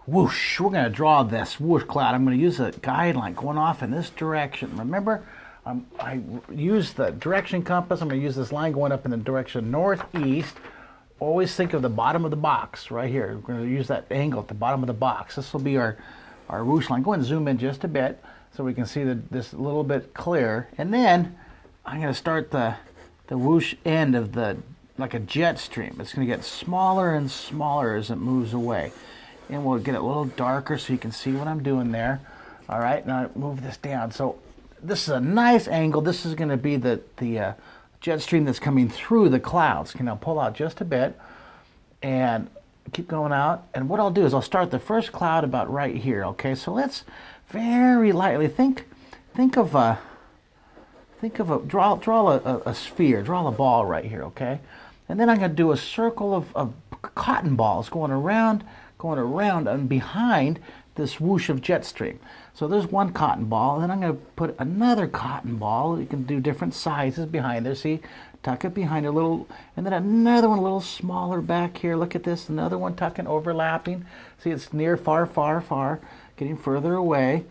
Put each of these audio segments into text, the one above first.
Whoosh. We're going to draw this whoosh cloud. I'm going to use a guideline going off in this direction. Remember, I use the direction compass. I'm going to use this line going up in the direction northeast. Always think of the bottom of the box right here. We're going to use that angle at the bottom of the box. This will be our whoosh line. Go ahead and zoom in just a bit so we can see this a little bit clearer. And then I'm going to start the whoosh end of like a jet stream. It's going to get smaller and smaller as it moves away. And we'll get it a little darker so you can see what I'm doing there. All right, now move this down. So this is a nice angle. This is going to be the jet stream that's coming through the clouds. Can I pull out just a bit and keep going out? And what I'll do is I'll start the first cloud about right here. Okay, so let's very lightly think of draw a sphere, draw a ball right here. Okay, and then I'm going to do a circle of cotton balls going around and behind this whoosh of jet stream. So there's one cotton ball, and then I'm going to put another cotton ball. You can do different sizes behind there. See, tuck it behind a little, and then another one a little smaller back here. Look at this, another one tucking, overlapping. See, it's near, far, far, far, getting further away.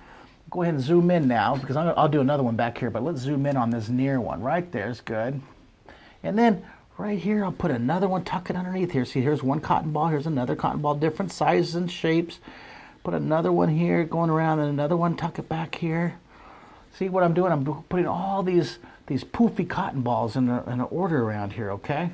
Go ahead and zoom in now, because I'll do another one back here, but let's zoom in on this near one. Right there's good. And then right here, I'll put another one, tuck it underneath here. See, here's one cotton ball, here's another cotton ball, different sizes and shapes. Put another one here going around, and another one, tuck it back here. See what I'm doing? I'm putting all these poofy cotton balls in an order around here, okay?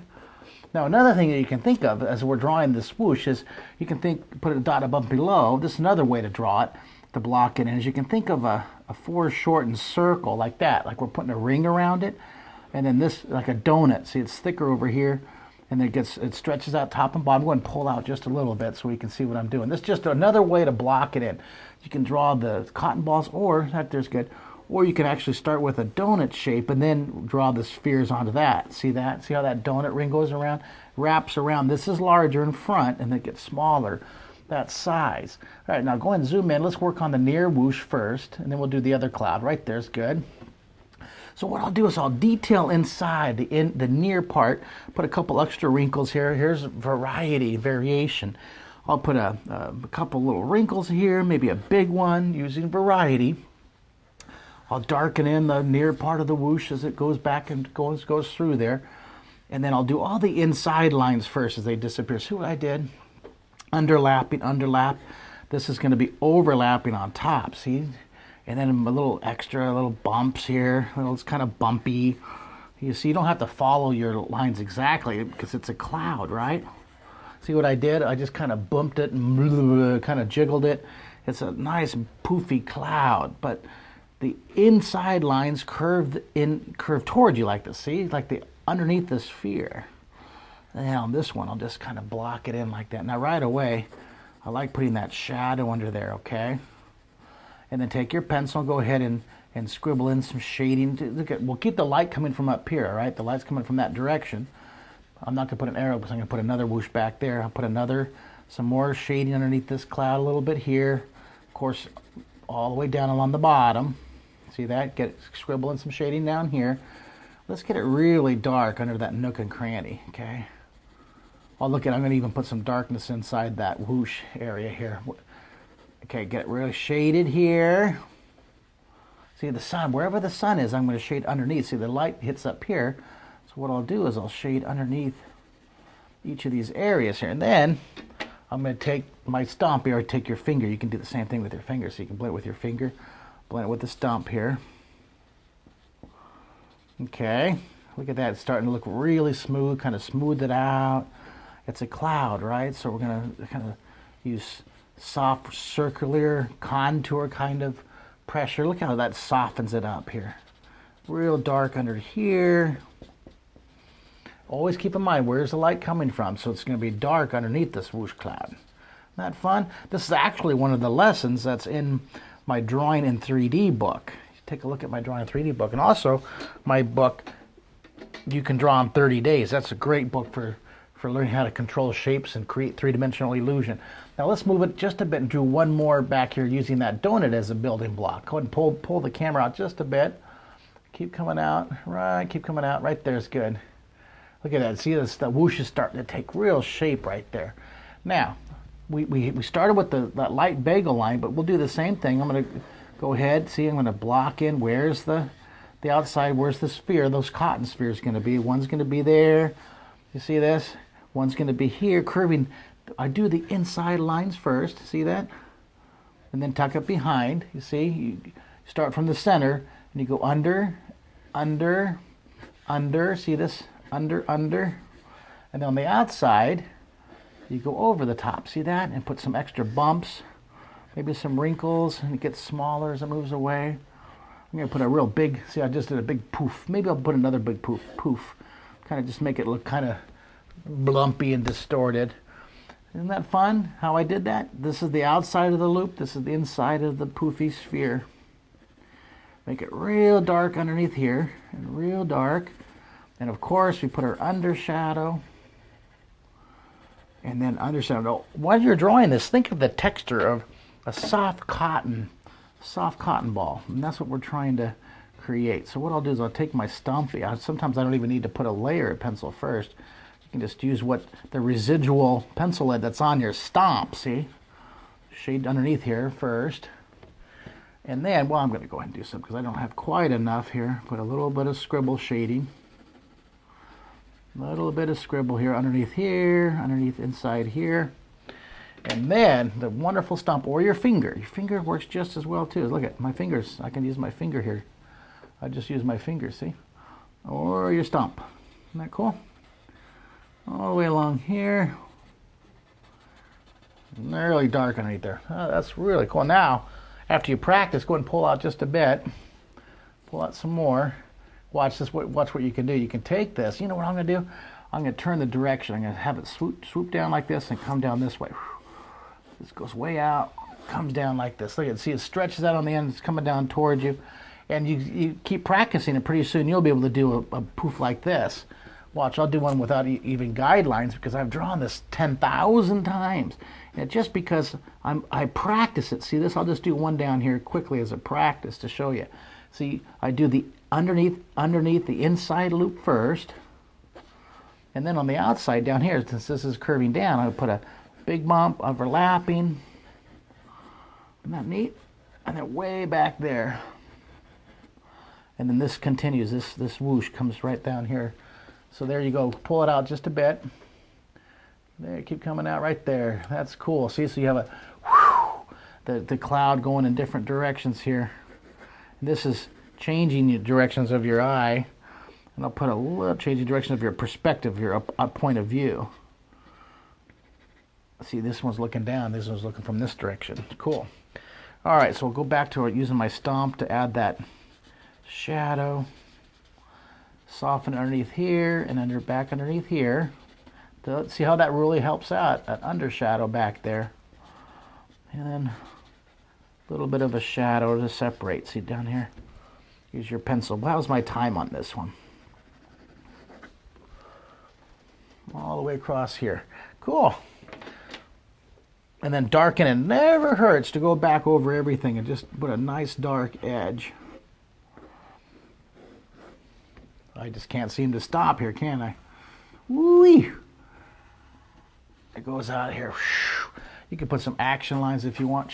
Now, another thing that you can think of as we're drawing this swoosh is you can put a dot above below. This is another way to draw it, to block it. And as you can think of a foreshortened circle like that, like we're putting a ring around it. And then this, like a donut. See, it's thicker over here, and it stretches out top and bottom. I'm going to pull out just a little bit so we can see what I'm doing. This is just another way to block it in. You can draw the cotton balls, or there's good, or you can actually start with a donut shape and then draw the spheres onto that. See that? See how that donut ring goes around, wraps around. This is larger in front, and it gets smaller. That size. All right, now go ahead and zoom in. Let's work on the near whoosh first, and then we'll do the other cloud. Right there's good. So what I'll do is I'll detail inside the near part, put a couple extra wrinkles here. Here's variation. I'll put a couple little wrinkles here, maybe a big one using variety. I'll darken in the near part of the whoosh as it goes back and goes through there. And then I'll do all the inside lines first as they disappear. See what I did? Underlapping, underlap. This is going to be overlapping on top, see? And then a little extra, little bumps here. It's kind of bumpy. You see, you don't have to follow your lines exactly because it's a cloud, right? See what I did? I just kind of bumped it and kind of jiggled it. It's a nice poofy cloud, but the inside lines curve toward you like this. See, like the underneath the sphere. And on this one, I'll just kind of block it in like that. Now, right away, I like putting that shadow under there. Okay. And then take your pencil and go ahead and scribble in some shading. We'll keep the light coming from up here, all right? The light's coming from that direction. I'm not going to put an arrow because I'm going to put another whoosh back there. I'll put some more shading underneath this cloud a little bit here. Of course, all the way down along the bottom. See that? Scribble in some shading down here. Let's get it really dark under that nook and cranny, okay? I'm going to even put some darkness inside that whoosh area here. Okay, get it really shaded here. See the sun, wherever the sun is, I'm going to shade underneath. See, the light hits up here. So what I'll do is I'll shade underneath each of these areas here. And then I'm going to take my stump here, or take your finger. You can do the same thing with your finger. So you can blend it with your finger, blend it with the stump here. Okay, look at that. It's starting to look really smooth, kind of smooth it out. It's a cloud, right? So we're going to kind of use soft circular contour kind of pressure. Look how that softens it up here. Real dark under here. Always keep in mind, where's the light coming from? So it's going to be dark underneath this whoosh cloud. Isn't that fun? This is actually one of the lessons that's in my Drawing in 3D book. Take a look at my Drawing in 3D book. And also my book, You Can Draw in 30 Days. That's a great book for learning how to control shapes and create three-dimensional illusion. Now let's move it just a bit and do one more back here using that donut as a building block. Go ahead and pull the camera out just a bit. Keep coming out. Right, keep coming out. Right there's good. Look at that. See, the whoosh is starting to take real shape right there. Now, we started with that light bagel line, but we'll do the same thing. I'm going to go ahead, see, I'm going to block in. Where's the outside? Where's the sphere? Those cotton spheres going to be. One's going to be there. You see this? One's going to be here, curving. I do the inside lines first. See that? And then tuck it behind. You see? You start from the center, and you go under, under, under. See this? Under, under. And then on the outside, you go over the top, see that? And put some extra bumps, maybe some wrinkles, and it gets smaller as it moves away. I'm going to put a real big, see I just did a big poof. Maybe I'll put another big poof. Kind of just make it look kind of lumpy and distorted. Isn't that fun, how I did that? This is the outside of the loop. This is the inside of the poofy sphere. Make it real dark underneath here, and real dark. And of course, we put our undershadow. And then undershadow. While you're drawing this, think of the texture of a soft cotton ball. And that's what we're trying to create. So what I'll do is I'll take my Stumpy. Sometimes I don't even need to put a layer of pencil first. You can just use what the residual pencil lead that's on your stomp, see? Shade underneath here first. And then, well, I'm going to go ahead and do some because I don't have quite enough here. Put a little bit of scribble shading. A little bit of scribble here, underneath inside here. And then the wonderful stump, or your finger. Your finger works just as well too. Look at my fingers. I can use my finger here. I just use my finger, see? Or your stump. Isn't that cool? All the way along here. Really dark underneath there. Oh, that's really cool. Now, after you practice, go and pull out just a bit. Pull out some more. Watch this. Watch what you can do. You can take this. You know what I'm going to do? I'm going to turn the direction. I'm going to have it swoop down like this and come down this way. This goes way out, comes down like this. Look at it. See, it stretches out on the end. It's coming down towards you. And you keep practicing, and pretty soon you'll be able to do a poof like this. Watch, I'll do one without even guidelines because I've drawn this 10,000 times. And just because I practice it. See this? I'll just do one down here quickly as a practice to show you. See, I do the underneath the inside loop first. And then on the outside down here, since this is curving down, I put a big bump overlapping. Isn't that neat? And then way back there. And then this continues. This whoosh comes right down here. So there you go. Pull it out just a bit. There, keep coming out right there. That's cool. See, so you have the cloud going in different directions here. And this is changing the directions of your eye. And I'll put a little changing direction of your perspective, your up point of view. See, this one's looking down. This one's looking from this direction. Cool. All right, so we'll go back to it using my stomp to add that shadow. Soften underneath here and back underneath here. So see how that really helps out, that undershadow back there. And then a little bit of a shadow to separate. See down here? Use your pencil. Well, how's my time on this one? All the way across here. Cool. And then darken it. Never hurts to go back over everything and just put a nice dark edge. I just can't seem to stop here, can I? Whee! It goes out here. You can put some action lines if you want.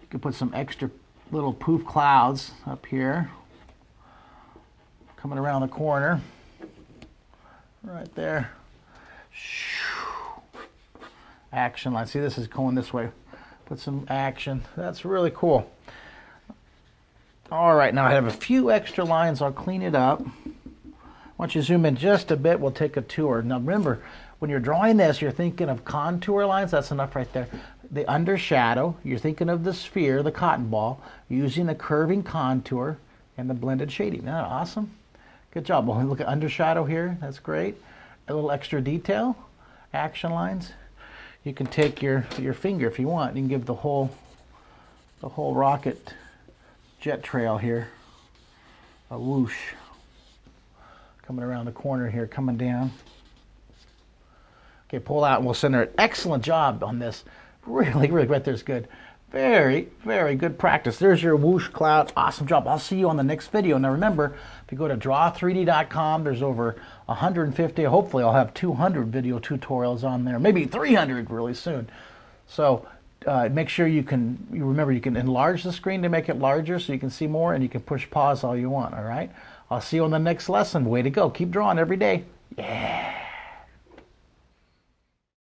You can put some extra little poof clouds up here. Coming around the corner. Right there. Action line. See, this is going this way. Put some action. That's really cool. All right, now I have a few extra lines. I'll clean it up. Once you zoom in just a bit, we'll take a tour. Now remember, when you're drawing this, you're thinking of contour lines. That's enough right there. The undershadow, you're thinking of the sphere, the cotton ball, using the curving contour and the blended shading. Isn't that awesome? Good job. Well, look at undershadow here. That's great. A little extra detail. Action lines. You can take your finger if you want. You can give the whole rocket jet trail here a whoosh. Coming around the corner here, coming down. Okay, pull out and we'll center it. Excellent job on this. Really, really right there's good. Very, very good practice. There's your whoosh cloud. Awesome job. I'll see you on the next video. Now remember, if you go to draw3d.com, there's over 150, hopefully I'll have 200 video tutorials on there, maybe 300 really soon. So make sure you remember you can enlarge the screen to make it larger so you can see more, and you can push pause all you want, all right? I'll see you on the next lesson. Way to go. Keep drawing every day. Yeah.